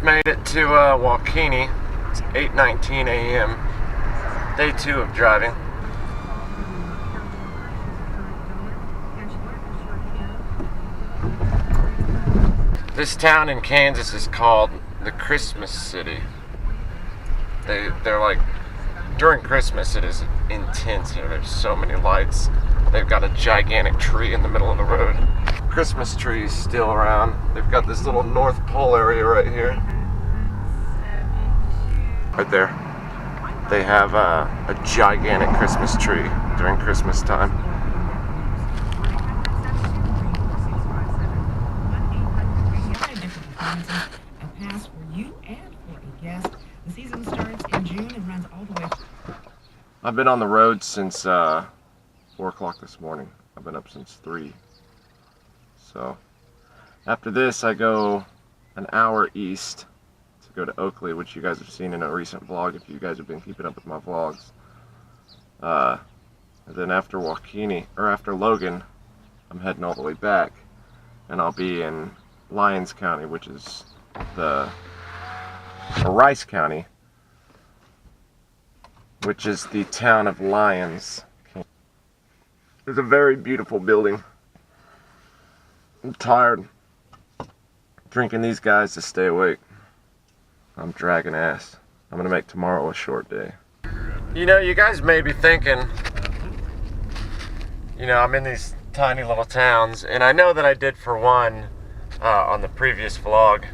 Made it to Wakeeney. It's 8:19 a.m. Day 2 of driving. This town in Kansas is called the Christmas City. They're like, during Christmas it is intense. You know, there's so many lights. They've got a gigantic tree in the middle of the road. Christmas trees still around. They've got this little North Pole area right here. Right there. They have a gigantic Christmas tree during Christmas time. A pass for you and for a guest. The season starts in June and runs all the way. I've been on the road since 4 o'clock this morning. I've been up since 3. So after this I go an hour east to go to Oakley, which you guys have seen in a recent vlog if you guys have been keeping up with my vlogs. And then after Wakeeney, or after Logan, I'm heading all the way back, and I'll be in Lyons County, which is Rice County, which is the town of Lyons. It's a very beautiful building. I'm tired. Drinking these guys to stay awake. I'm dragging ass. I'm gonna make tomorrow a short day. You know, you guys may be thinking, you know, I'm in these tiny little towns, and I know that I did for one on the previous vlog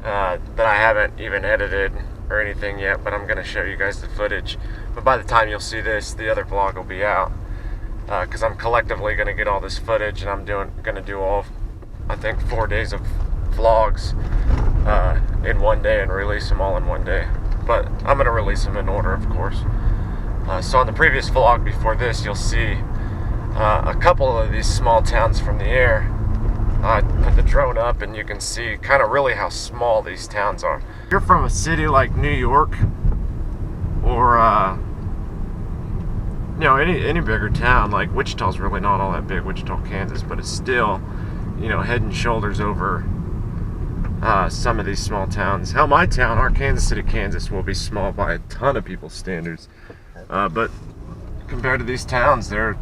that I haven't even edited or anything yet, but I'm gonna show you guys the footage. But by the time you'll see this, the other vlog will be out. Because I'm collectively going to get all this footage, and I'm going to do all, I think, 4 days of vlogs in one day and release them all in one day. But I'm going to release them in order, of course. So on the previous vlog before this, you'll see a couple of these small towns from the air. I put the drone up, and you can see kind of really how small these towns are. If you're from a city like New York, or you know, any bigger town, like Wichita's really not all that big, Wichita, Kansas, but it's still, you know, head and shoulders over some of these small towns. Hell, my town, our Kansas City, Kansas, will be small by a ton of people's standards. But compared to these towns, my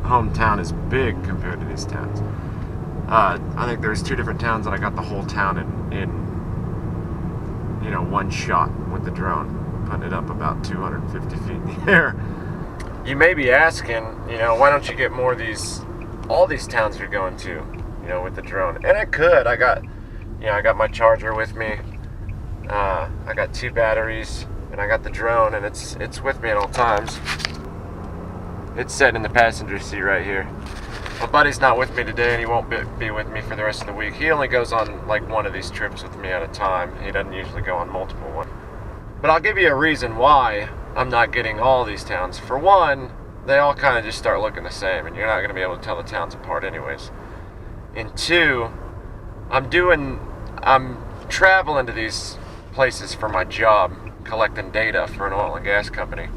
hometown is big compared to these towns. I think there's 2 different towns that I got the whole town in you know, one shot with the drone. Putting it up about 250 feet in the air. You may be asking, you know, why don't you get more of all these towns you're going to, you know, with the drone? And I could. I got my charger with me. I got 2 batteries, and I got the drone, and it's with me at all times. It's set in the passenger seat right here. My buddy's not with me today, and he won't be with me for the rest of the week. He only goes on like one of these trips with me at a time. He doesn't usually go on multiple ones. But I'll give you a reason why I'm not getting all these towns. For one, they all kind of just start looking the same, and you're not going to be able to tell the towns apart anyways. And 2, I'm traveling to these places for my job, collecting data for an oil and gas company.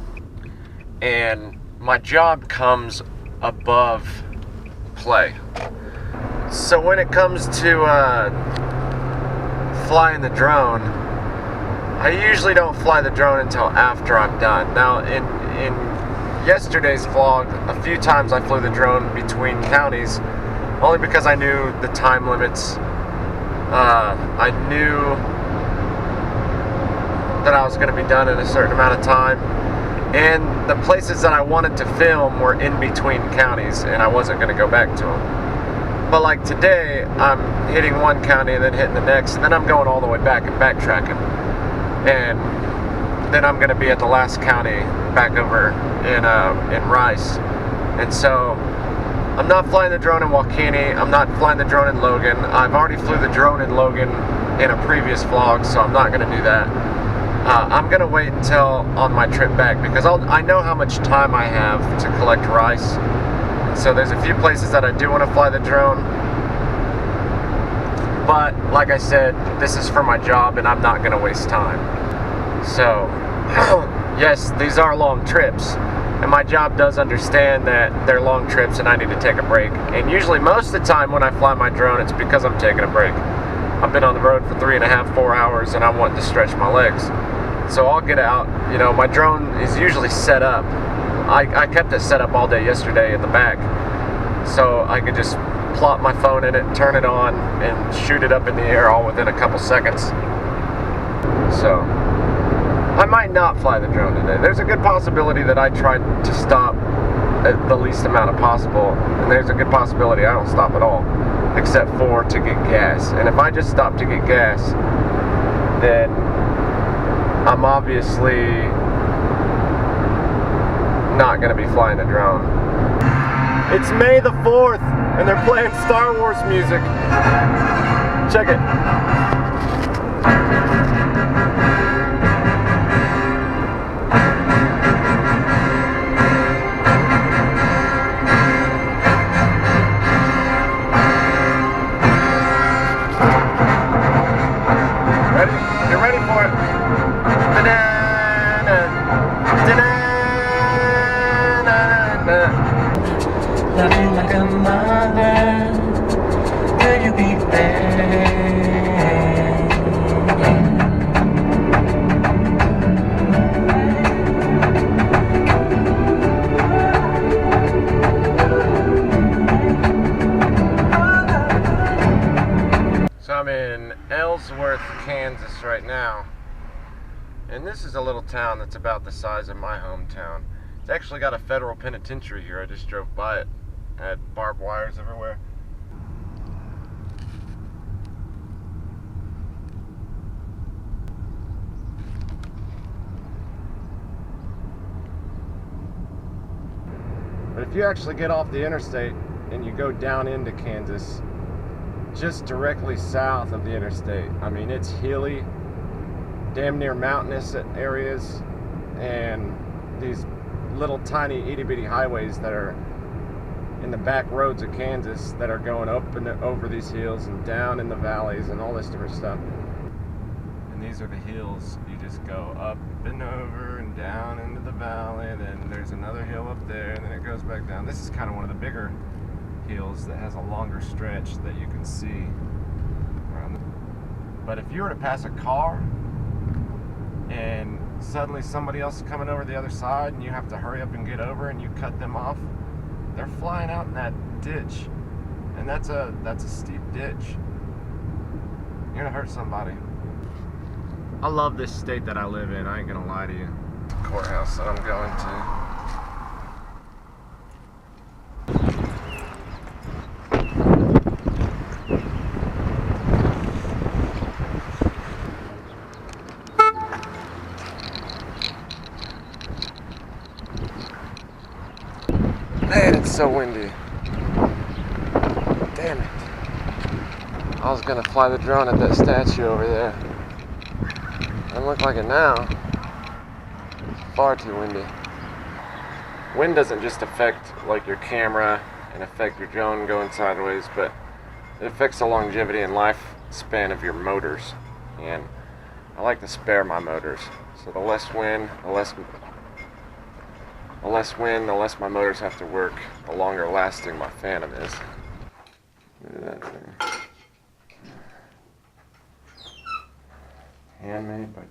And my job comes above play. So when it comes to flying the drone, I usually don't fly the drone until after I'm done. Now, in yesterday's vlog, a few times I flew the drone between counties, only because I knew the time limits. I knew that I was going to be done in a certain amount of time, and the places that I wanted to film were in between counties, and I wasn't going to go back to them. But like today, I'm hitting one county and then hitting the next, and then I'm going all the way back and backtracking. And then I'm going to be at the last county back over in Rice. And so I'm not flying the drone in Wakeeney. I'm not flying the drone in Logan. I've already flew the drone in Logan in a previous vlog, so I'm not going to do that. I'm going to wait until on my trip back, because I know how much time I have to collect rice. So there's a few places that I do want to fly the drone. But like I said, this is for my job, and I'm not going to waste time. So, yes, these are long trips, and my job does understand that they're long trips and I need to take a break. And usually most of the time when I fly my drone, it's because I'm taking a break. I've been on the road for 3.5, 4 hours, and I want to stretch my legs. So I'll get out. You know, my drone is usually set up. I kept it set up all day yesterday in the back, so I could just plop my phone in it, turn it on, and shoot it up in the air all within a couple seconds. So I might not fly the drone today. There's a good possibility that I tried to stop at the least amount of possible, and there's a good possibility I don't stop at all, except for to get gas. And if I just stop to get gas, then I'm obviously not going to be flying the drone. It's May the 4th, and they're playing Star Wars music. Check it. Ready? You're ready for it. Da-na-na. Da-na-na-na. Loving like a mother, could you be there? So I'm in Ellsworth, Kansas right now, and this is a little town that's about the size of my hometown. It's actually got a federal penitentiary here. I just drove by it. Had barbed wires everywhere. But if you actually get off the interstate and you go down into Kansas, just directly south of the interstate, I mean, it's hilly, damn near mountainous areas, and these little tiny itty-bitty highways that are in the back roads of Kansas that are going up and over these hills and down in the valleys and all this different stuff. And these are the hills. You just go up and over and down into the valley, and then there's another hill up there, and then it goes back down. This is kind of one of the bigger hills that has a longer stretch that you can see around the... But if you were to pass a car and suddenly somebody else is coming over the other side and you have to hurry up and get over and you cut them off, they're flying out in that ditch, and that's a steep ditch. You're gonna hurt somebody. I love this state that I live in, I ain't gonna lie to you. Courthouse that I'm going to. Man, it's so windy. Damn it. I was gonna fly the drone at that statue over there. Doesn't look like it now. It's far too windy. Wind doesn't just affect like your camera and affect your drone going sideways, but it affects the longevity and lifespan of your motors. And I like to spare my motors. So the less wind, the less my motors have to work, the longer lasting my Phantom is. Look at that thing. Handmade by